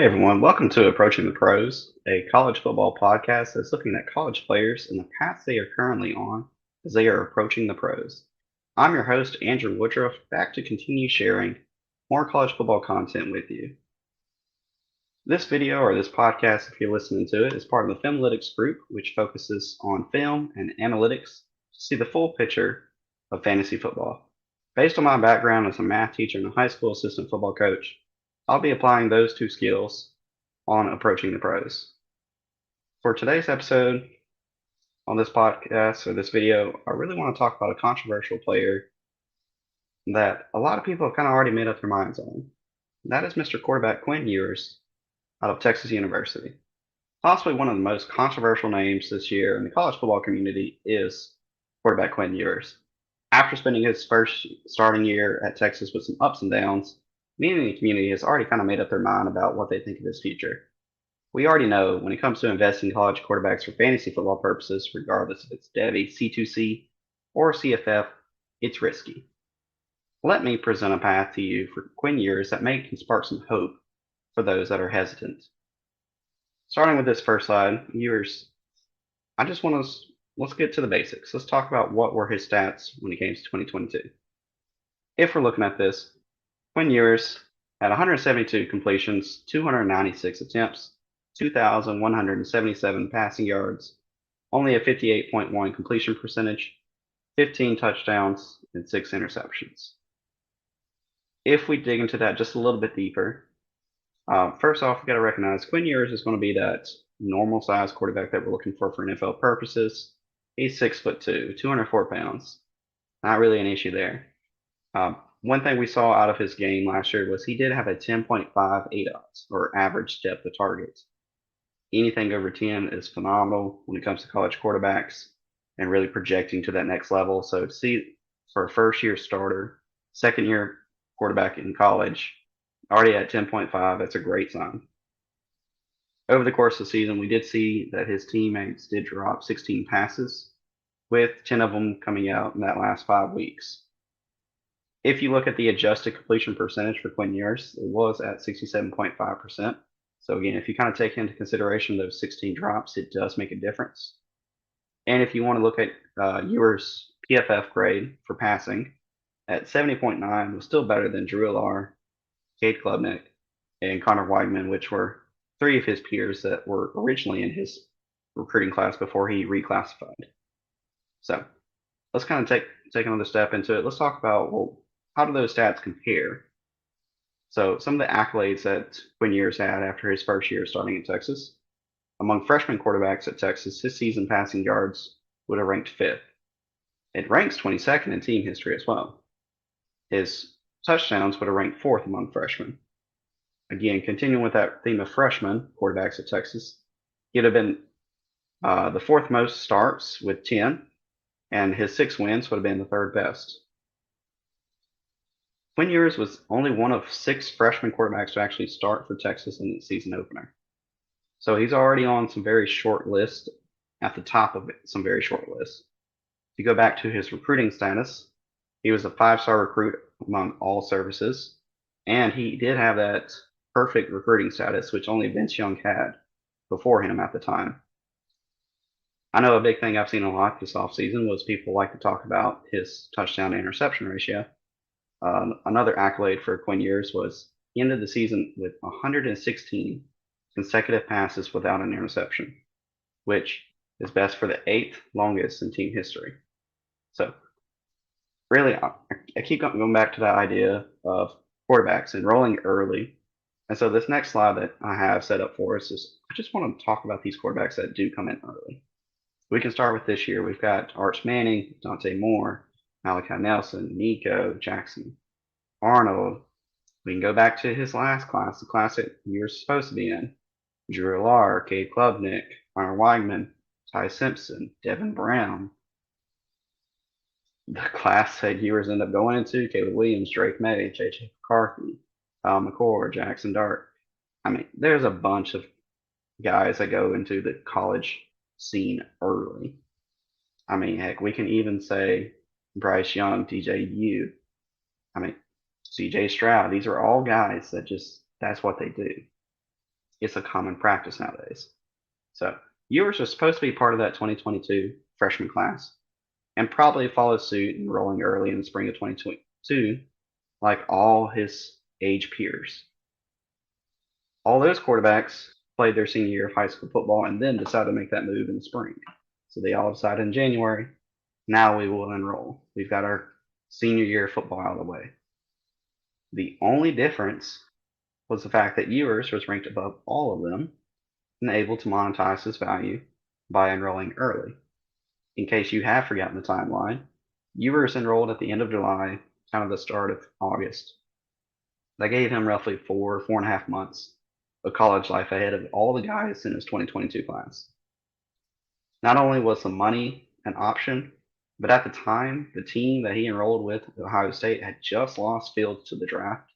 Hey everyone, welcome to Approaching the Pros, a college football podcast that's looking at college players and the paths they are currently on as they are approaching the pros. I'm your host, Andrew Woodruff, back to continue sharing more college football content with you. This video or this podcast, if you're listening to it, is part of the Filmalytics group, which focuses on film and analytics to see the full picture of fantasy football. Based on my background as a math teacher and a high school assistant football coach, I'll be applying those two skills on approaching the pros. For today's episode on this podcast or this video, I really want to talk about a controversial player that a lot of people have kind of already made up their minds on. That is Mr. Quarterback Quinn Ewers out of Texas University. Possibly one of the most controversial names this year in the college football community is quarterback Quinn Ewers. After spending his first starting year at Texas with some ups and downs, many in the community has already kind of made up their mind about what they think of his future. We already know when it comes to investing in college quarterbacks for fantasy football purposes, regardless if it's Devy, C2C, or CFF, it's risky. Let me present a path to you for Quinn Ewers that may can spark some hope for those that are hesitant. Starting with this first slide, Ewers, I just want to let's get to the basics. Let's talk about what were his stats when it came to 2022. If we're looking at this, Quinn Ewers had 172 completions, 296 attempts, 2,177 passing yards, only a 58.1 completion percentage, 15 touchdowns, and 6 interceptions. If we dig into that just a little bit deeper, first off, we got to recognize Quinn Ewers is going to be that normal size quarterback that we're looking for NFL purposes. He's 6'2", 204 pounds. Not really an issue there. One thing we saw out of his game last year was he did have a 10.5 ADOTS, or average depth of target. Anything over 10 is phenomenal when it comes to college quarterbacks and really projecting to that next level. So to see for a first year starter, second year quarterback in college, already at 10.5, that's a great sign. Over the course of the season, we did see that his teammates did drop 16 passes, with 10 of them coming out in that last 5 weeks. If you look at the adjusted completion percentage for Quinn Ewers, it was at 67.5%. So again, if you kind of take into consideration those 16 drops, it does make a difference. And if you want to look at Ewers' PFF grade for passing, at 70.9 was still better than DrewLar, Cade Klubnik, and Connor Weigman, which were three of his peers that were originally in his recruiting class before he reclassified. So let's kind of take another step into it. Let's talk about, well, how do those stats compare? So some of the accolades that Quinn Ewers had after his first year starting in Texas. Among freshman quarterbacks at Texas, his season passing yards would have ranked fifth. It ranks 22nd in team history as well. His touchdowns would have ranked fourth among freshmen. Again, continuing with that theme of freshmen quarterbacks at Texas, he'd have been the fourth most starts with 10, and his 6 wins would have been the third best. Quinn Ewers was only one of 6 freshman quarterbacks to actually start for Texas in the season opener. So he's already on some very short lists, at the top of some very short lists. If you go back to his recruiting status, he was a 5-star recruit among all services, and he did have that perfect recruiting status, which only Vince Young had before him at the time. I know a big thing I've seen a lot this offseason was people like to talk about his touchdown to interception ratio. Another accolade for Quinn Ewers was he ended the season with 116 consecutive passes without an interception, which is best for the 8th longest in team history. So really, I keep going back to that idea of quarterbacks enrolling early. And so this next slide that I have set up for us is I just want to talk about these quarterbacks that do come in early. We can start with this year. We've got Arch Manning, Dante Moore, Malachi Nelson, Nico, Jackson, Arnold. We can go back to his last class, the class that you were supposed to be in. Drew Lar, Cade Klubnik, Connor Weigman, Ty Simpson, Devin Brown. The class that Ewers ended up going into, Caleb Williams, Drake May, J.J. McCarthy, Kyle McCord, Jackson Dart. I mean, there's a bunch of guys that go into the college scene early. I mean, heck, we can even say Bryce Young, DJU. I mean, CJ Stroud. These are all guys that that's what they do. It's a common practice nowadays. So Ewers was supposed to be part of that 2022 freshman class and probably follow suit, enrolling early in the spring of 2022, like all his age peers. All those quarterbacks played their senior year of high school football and then decided to make that move in the spring. So they all decided in January, now we will enroll. We've got our senior year of football out of the way. The only difference was the fact that Ewers was ranked above all of them and able to monetize his value by enrolling early. In case you have forgotten the timeline, Ewers enrolled at the end of July, kind of the start of August. That gave him roughly 4.5 months of college life ahead of all the guys in his 2022 class. Not only was the money an option, but at the time, the team that he enrolled with at Ohio State had just lost Fields to the draft.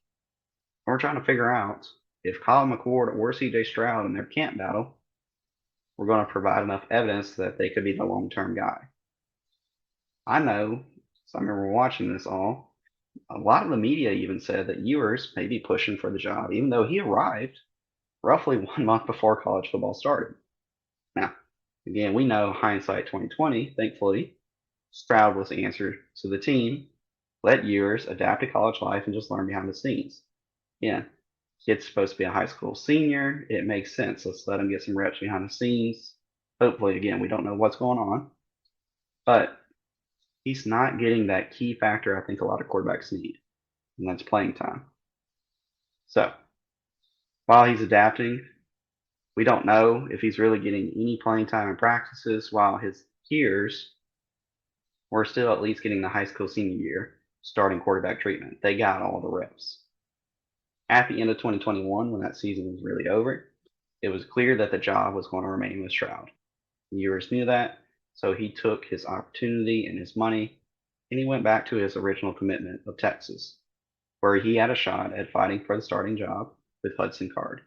And we're trying to figure out if Kyle McCord or CJ Stroud in their camp battle were going to provide enough evidence that they could be the long-term guy. I know, so I remember watching this all, a lot of the media even said that Ewers may be pushing for the job, even though he arrived roughly 1 month before college football started. Now, again, we know hindsight 2020, thankfully, Stroud was the answer to the team. Let Ewers adapt to college life and just learn behind the scenes. Yeah, kid's supposed to be a high school senior. It makes sense. Let's let him get some reps behind the scenes. Hopefully, again, we don't know what's going on, but he's not getting that key factor I think a lot of quarterbacks need, and that's playing time. So while he's adapting, we don't know if he's really getting any playing time in practices, while his peers were still at least getting the high school senior year starting quarterback treatment. They got all the reps. At the end of 2021, when that season was really over, it was clear that the job was going to remain with Stroud. Ewers knew that, so he took his opportunity and his money, and he went back to his original commitment of Texas, where he had a shot at fighting for the starting job with Hudson Card.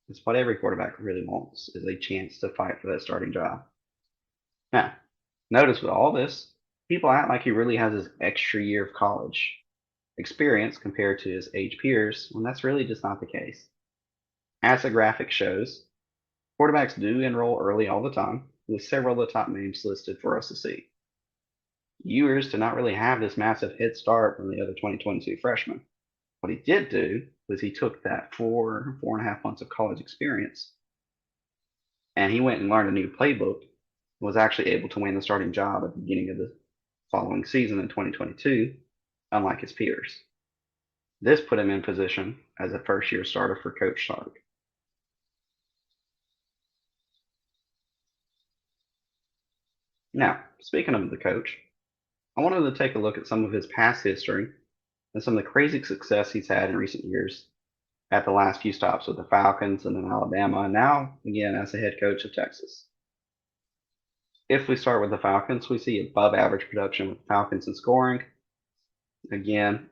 It's what every quarterback really wants, is a chance to fight for that starting job. Now, notice with all this, people act like he really has this extra year of college experience compared to his age peers, when that's really just not the case. As the graphic shows, quarterbacks do enroll early all the time, with several of the top names listed for us to see. Ewers did not really have this massive head start from the other 2022 freshmen. What he did do was he took that 4.5 months of college experience and he went and learned a new playbook and was actually able to win the starting job at the beginning of the following season in 2022, unlike his peers. This put him in position as a first-year starter for Coach Sark. Now, speaking of the coach, I wanted to take a look at some of his past history and some of the crazy success he's had in recent years at the last few stops with the Falcons and then Alabama, and now again as the head coach of Texas. If we start with the Falcons, we see above average production with the Falcons in scoring. Again,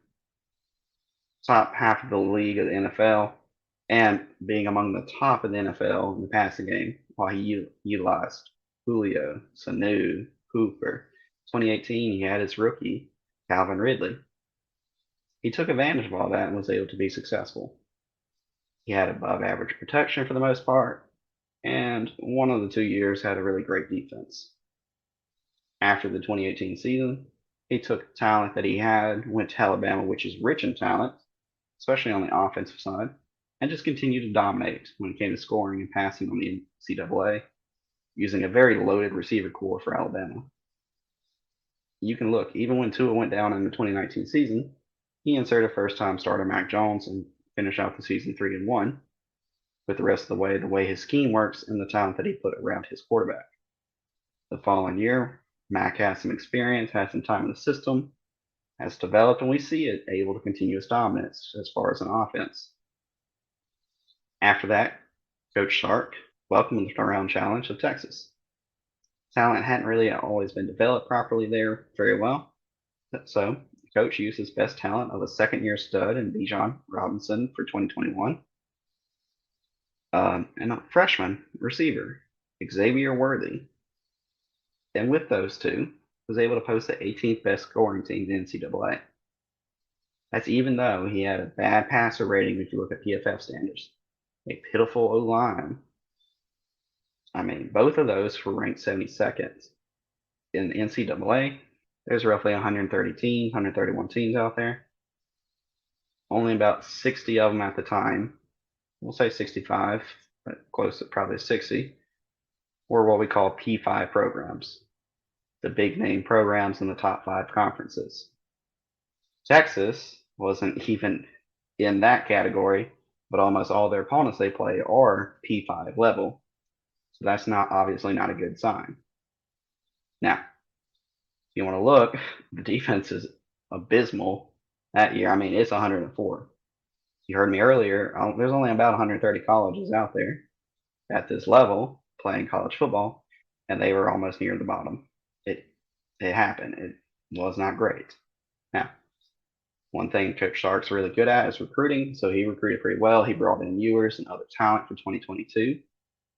top half of the league of the NFL, and being among the top of the NFL in the passing game, while he utilized Julio, Sanu, Hooper. 2018, he had his rookie, Calvin Ridley. He took advantage of all that and was able to be successful. He had above average protection for the most part, and one of the 2 years had a really great defense. After the 2018 season, he took talent that he had, went to Alabama, which is rich in talent, especially on the offensive side, and just continued to dominate when it came to scoring and passing on the NCAA, using a very loaded receiver core for Alabama. You can look, even when Tua went down in the 2019 season, he inserted first-time starter Mac Jones and finished out the season 3-1, with the rest of the way his scheme works and the talent that he put around his quarterback. The following year, Mac has some experience, has some time in the system, has developed, and we see it able to continue its dominance as far as an offense. After that, Coach Sark welcomed the turnaround challenge of Texas. Talent hadn't really always been developed properly there very well, so the coach used his best talent of a second-year stud in Bijan Robinson for 2021, and a freshman receiver, Xavier Worthy. And with those two, was able to post the 18th best scoring team in the NCAA. That's even though he had a bad passer rating if you look at PFF standards. a pitiful O-line. I mean, both of those were ranked 72nd. In the NCAA, there's roughly 130 teams, 131 teams out there. Only about 60 of them at the time, we'll say 65, but close to probably 60, were what we call P5 programs, the big name programs in the top 5 conferences. Texas wasn't even in that category, but almost all their opponents they play are P5 level. So that's not obviously not a good sign. Now, if you want to look, the defense is abysmal that year. I mean, it's 104. You heard me earlier, there's only about 130 colleges out there at this level playing college football, and they were almost near the bottom. It happened. It was not great. Now, one thing Coach Sark's really good at is recruiting, so he recruited pretty well. He brought in Ewers and other talent for 2022,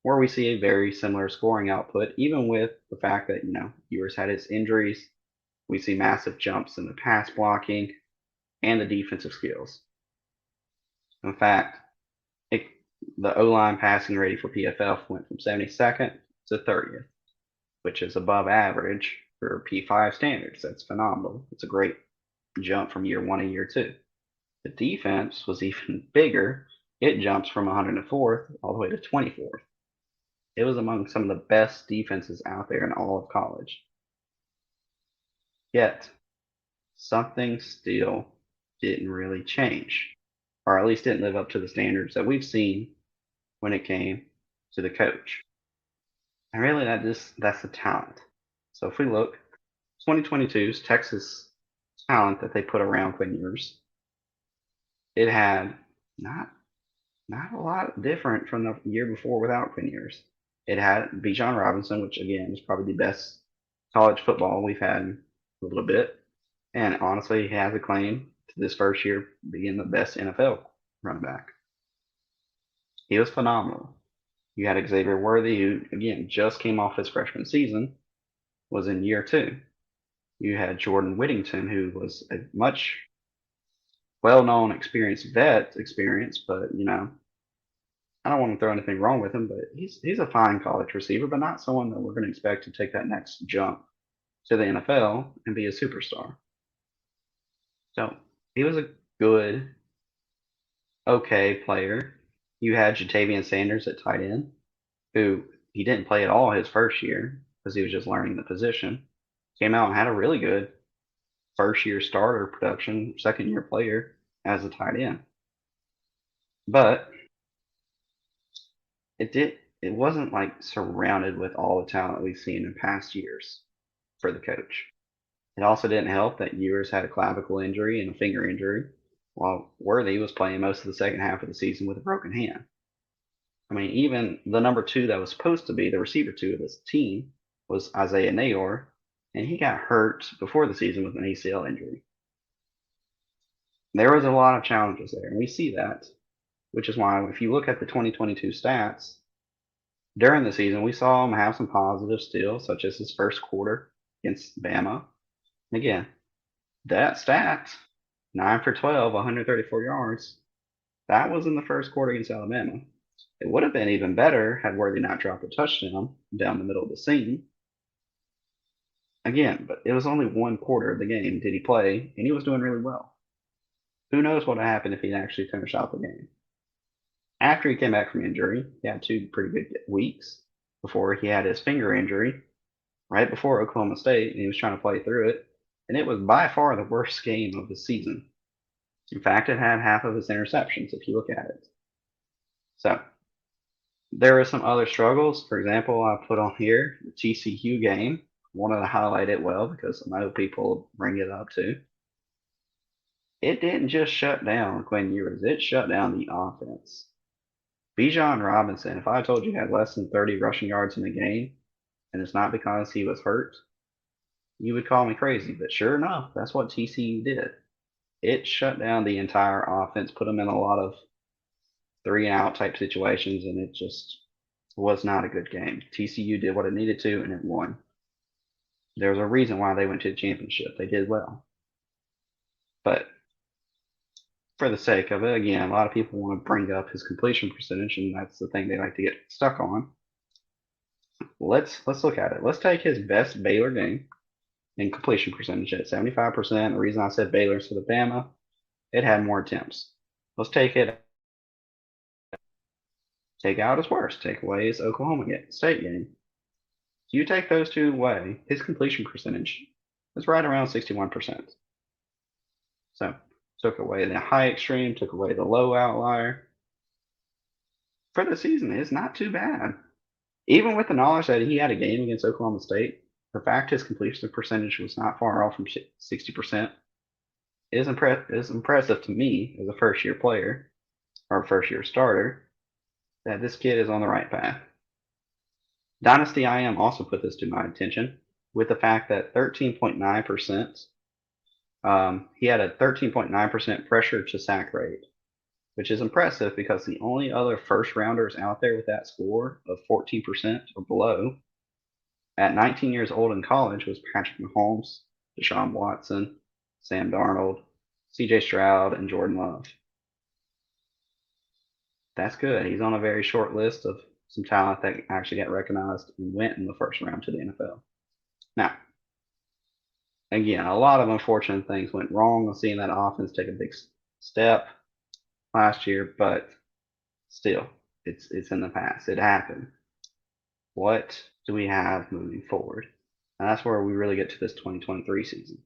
where we see a very similar scoring output, even with the fact that Ewers had his injuries. We see massive jumps in the pass blocking and the defensive skills. In fact, the O-line passing rating for PFF went from 72nd to 30th, which is above average for P5 standards. That's phenomenal. It's a great jump from year 1 to year 2. The defense was even bigger. It jumps from 104th all the way to 24th. It was among some of the best defenses out there in all of college. Yet, something still didn't really change, or at least didn't live up to the standards that we've seen when it came to the coach. And really, that's the talent. So if we look, 2022's Texas talent that they put around Quinn Ewers, it had not a lot different from the year before without Quinn Ewers. It had Bijan Robinson, which again is probably the best college football we've had in a little bit, and honestly, he has a claim to this first year being the best NFL running back. He was phenomenal. You had Xavier Worthy, who again just came off his freshman season, was in year 2. You had Jordan Whittington, who was a much well-known, experienced vet experience, but I don't want to throw anything wrong with him, but he's a fine college receiver, but not someone that we're going to expect to take that next jump to the NFL and be a superstar. So he was a good, okay player. You had Jatavian Sanders at tight end, who he didn't play at all his first year because he was just learning the position. Came out and had a really good first year starter production, second year player as a tight end. But it wasn't like surrounded with all the talent we've seen in past years for the coach. It also didn't help that Ewers had a clavicle injury and a finger injury, while Worthy was playing most of the second half of the season with a broken hand. I mean, even the number 2 that was supposed to be the receiver 2 of this team was Isaiah Nayor, and he got hurt before the season with an ACL injury. There was a lot of challenges there, and we see that, which is why if you look at the 2022 stats, during the season, we saw him have some positives still, such as his first quarter against Bama. Again, that stat, 9 for 12, 134 yards, that was in the first quarter against Alabama. It would have been even better had Worthy not dropped a touchdown down the middle of the seam. Again, but it was only one quarter of the game did he play, and he was doing really well. Who knows what would have happened if he actually finished out the game. After he came back from injury, he had 2 pretty good weeks before he had his finger injury right before Oklahoma State, and he was trying to play through it. And it was by far the worst game of the season. In fact, it had half of his interceptions if you look at it. So there were some other struggles. For example, I put on here the TCU game. Wanted to highlight it well because I know people bring it up too. It didn't just shut down Quinn Ewers, it shut down the offense. Bijan Robinson, if I told you had less than 30 rushing yards in the game, and it's not because he was hurt, you would call me crazy. But sure enough, that's what TCU did. It shut down the entire offense, put them in a lot of 3-and-out type situations, and it just was not a good game. TCU did what it needed to, and it won. There's a reason why they went to the championship. They did well. But For the sake of it, again, a lot of people want to bring up his completion percentage, and that's the thing they like to get stuck on. Let's look at it. Let's take his best Baylor game in completion percentage at 75%. The reason I said Baylor instead of Bama, it had more attempts. Let's take out his worst. Take away his Oklahoma State game. If you take those two away, his completion percentage is right around 61%. So took away the high extreme, took away the low outlier. For the season, it's not too bad. Even with the knowledge that he had a game against Oklahoma State, the fact his completion percentage was not far off from 60% is impressive to me as a first year player or first year starter that this kid is on the right path. Dynasty IM also put this to my attention with the fact that 13.9%, he had a 13.9% pressure to sack rate, which is impressive because the only other first rounders out there with that score of 14% or below at 19 years old in college was Patrick Mahomes, Deshaun Watson, Sam Darnold, CJ Stroud, and Jordan Love. That's good. He's on a very short list of some talent that actually got recognized and went in the first round to the NFL. Now, again, a lot of unfortunate things went wrong. Seeing that offense take a big step last year, but still, it's in the past. It happened. What do we have moving forward? And that's where we really get to this 2023 season.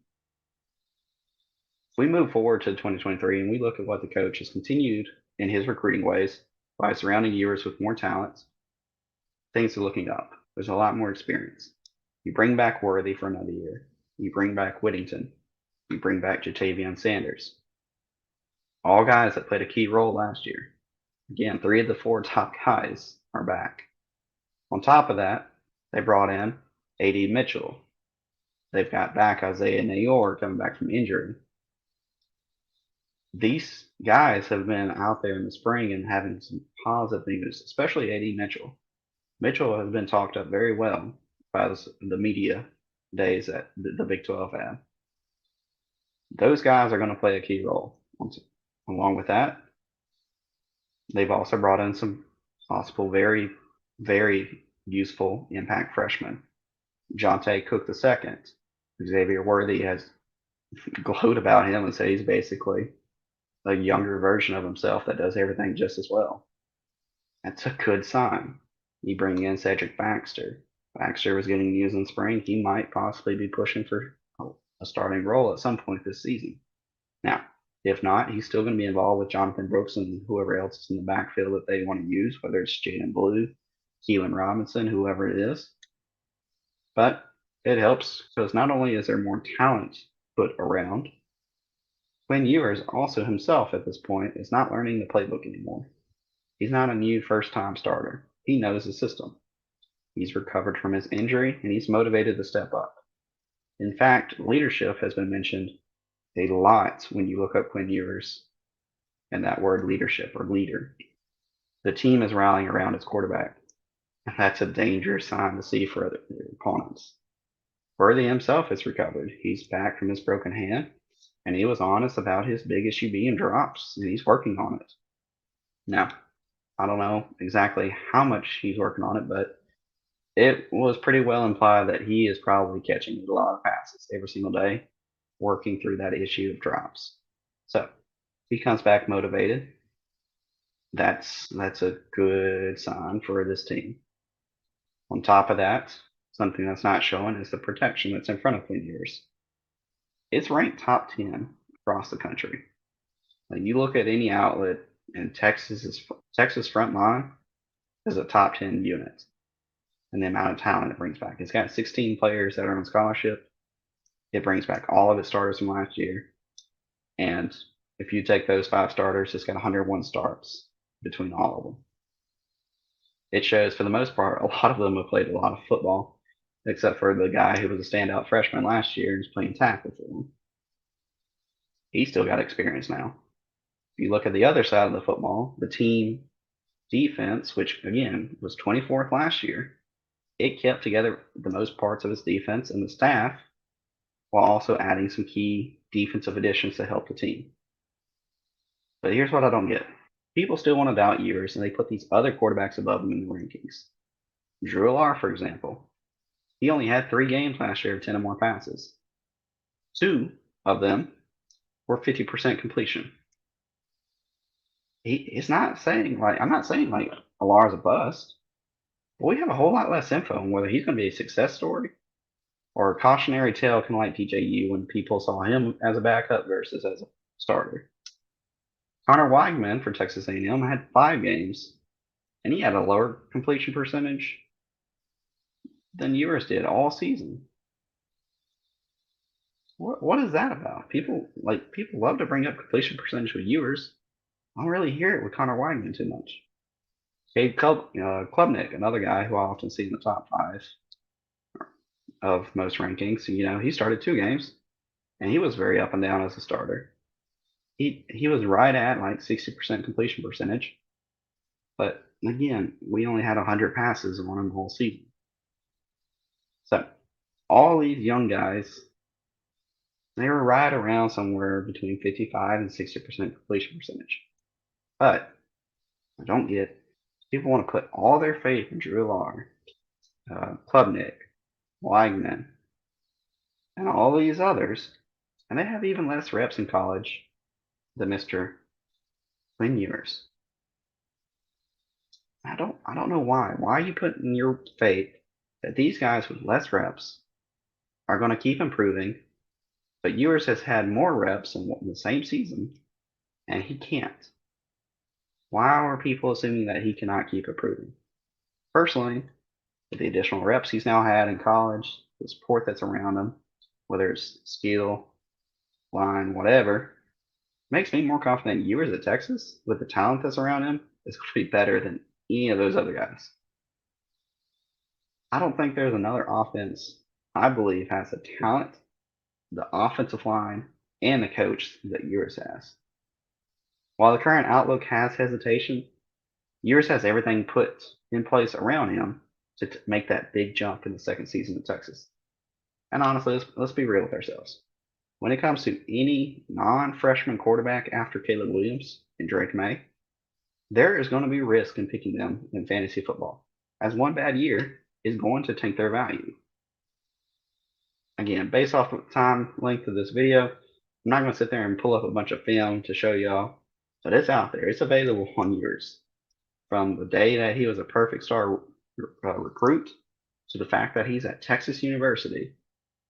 If we move forward to 2023 and we look at what the coach has continued in his recruiting ways by surrounding Ewers with more talent, things are looking up. There's a lot more experience. You bring back Worthy for another year. You bring back Whittington. You bring back Jatavion Sanders. All guys that played a key role last year. Again, 3 of the 4 top guys are back. On top of that, they brought in A.D. Mitchell. They've got back Isaiah Nayor coming back from injury. These guys have been out there in the spring and having some positive news, especially A.D. Mitchell. Mitchell has been talked up very well by the media days that the Big 12 had. Those guys are going to play a key role. Along with that, they've also brought in some possible very, very useful impact freshmen. Jonte Cook II, Xavier Worthy has glowed about him and said he's basically a younger version of himself that does everything just as well. That's a good sign. You bring in Cedric Baxter. Baxter was getting used in spring. He might possibly be pushing for a starting role at some point this season. Now, if not, he's still going to be involved with Jonathan Brooks and whoever else is in the backfield that they want to use, whether it's Jaden Blue, Keelan Robinson, whoever it is. But it helps because not only is there more talent put around, Quinn Ewers also himself at this point is not learning the playbook anymore. He's not a new first-time starter. He knows the system. He's recovered from his injury, and he's motivated to step up. In fact, leadership has been mentioned a lot when you look up Quinn Ewers and that word leadership or leader. The team is rallying around its quarterback. And that's a dangerous sign to see for other opponents. Worthy himself has recovered. He's back from his broken hand, and he was honest about his big issue being drops, and he's working on it. Now, I don't know exactly how much he's working on it, but it was pretty well implied that he is probably catching a lot of passes every single day, working through that issue of drops. So, if he comes back motivated, that's a good sign for this team. On top of that, something that's not showing is the protection that's in front of Quinn Ewers. It's ranked top 10 across the country. Like you look at any outlet, and Texas front line is a top 10 unit, and the amount of talent it brings back. It's got 16 players that are on scholarship. It brings back all of its starters from last year, and if you take those 5 starters, it's got 101 starts between all of them. It shows, for the most part, a lot of them have played a lot of football, except for the guy who was a standout freshman last year and is playing tackle for them. He's still got experience now. If you look at the other side of the football, the team defense, which again was 24th last year, it kept together the most parts of its defense and the staff while also adding some key defensive additions to help the team. But here's what I don't get. People still want to doubt Ewers, and they put these other quarterbacks above him in the rankings. Drew Lar, for example, he only had 3 games last year of 10 or more passes. 2 of them were 50% completion. It's not saying like I'm not saying like Alar's a bust, but we have a whole lot less info on whether he's going to be a success story or a cautionary tale, kind of like TJU when people saw him as a backup versus as a starter. Connor Weigman for Texas A&M had 5 games, and he had a lower completion percentage than Ewers did all season. What is that about? People love to bring up completion percentage with Ewers. I don't really hear it with Connor Weigman too much. Cade Klubnik, another guy who I often see in the top 5 of most rankings. He started 2 games, and he was very up and down as a starter. He was right at like 60% completion percentage, but again, we only had 100 passes on him the whole season. So all these young guys, they were right around somewhere between 55 and 60% completion percentage. But I don't get people want to put all their faith in Drew Lar, Klubnik, Weigman, and all these others, and they have even less reps in college than Mr. Quinn Ewers. I don't know why. Why are you putting your faith that these guys with less reps are going to keep improving, but Ewers has had more reps in the same season, and he can't? Why are people assuming that he cannot keep improving? Personally, with the additional reps he's now had in college, the support that's around him, whether it's skill, line, whatever, makes me more confident Ewers at Texas, with the talent that's around him, is going to be better than any of those other guys. I don't think there's another offense I believe has the talent, the offensive line, and the coach that Ewers has. While the current outlook has hesitation, Ewers has everything put in place around him to make that big jump in the second season of Texas. And honestly, let's be real with ourselves. When it comes to any non-freshman quarterback after Caleb Williams and Drake May, there is going to be risk in picking them in fantasy football, as one bad year is going to tank their value. Again, based off the time length of this video, I'm not going to sit there and pull up a bunch of film to show y'all, but it's out there. It's available on Ewers. From the day that he was a perfect star recruit to the fact that he's at Texas University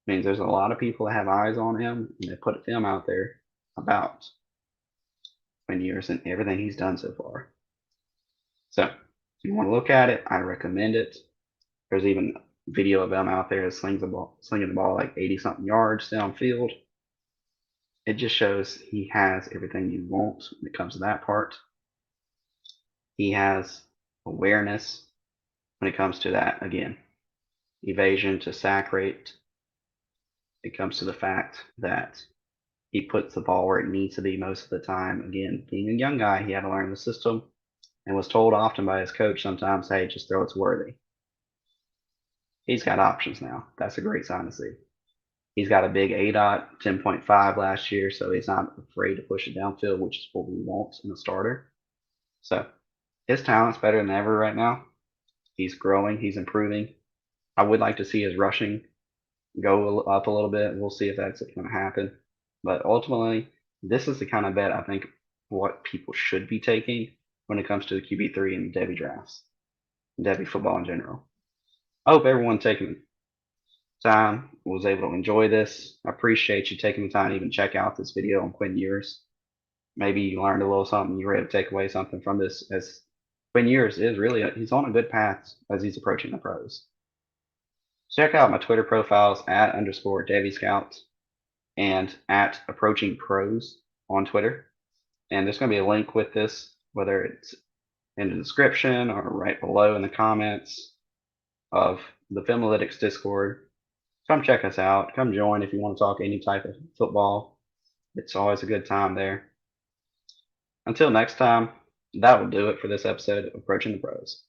means there's a lot of people that have eyes on him, and they put film out there about Quinn Ewers and everything he's done so far. So if you want to look at it, I recommend it. There's even video of him out there slinging the ball like 80-something yards downfield. It just shows he has everything you want when it comes to that part. He has awareness when it comes to that, again, evasion to sack rate. It comes to the fact that he puts the ball where it needs to be most of the time. Again, being a young guy, he had to learn the system and was told often by his coach sometimes, hey, just throw it to Worthy. He's got options now. That's a great sign to see. He's got a big ADOT 10.5 last year, so he's not afraid to push it downfield, which is what we want in a starter. So his talent's better than ever right now. He's growing. He's improving. I would like to see his rushing go up a little bit. We'll see if that's going to happen. But ultimately, this is the kind of bet I think what people should be taking when it comes to the QB3 and Devy drafts, Devy football in general. I hope everyone taking time was able to enjoy this. I appreciate you taking the time to even check out this video on Quinn Ewers. Maybe you learned a little something. You were able to take away something from this, as Quinn Ewers is really he's on a good path as he's approaching the pros. Check out my Twitter profiles at _Devy Scout and at Approaching Pros on Twitter. And there's going to be a link with this, whether it's in the description or right below in the comments of the Filmalytics Discord. Come check us out. Come join if you want to talk any type of football. It's always a good time there. Until next time, that will do it for this episode of Approaching the Pros.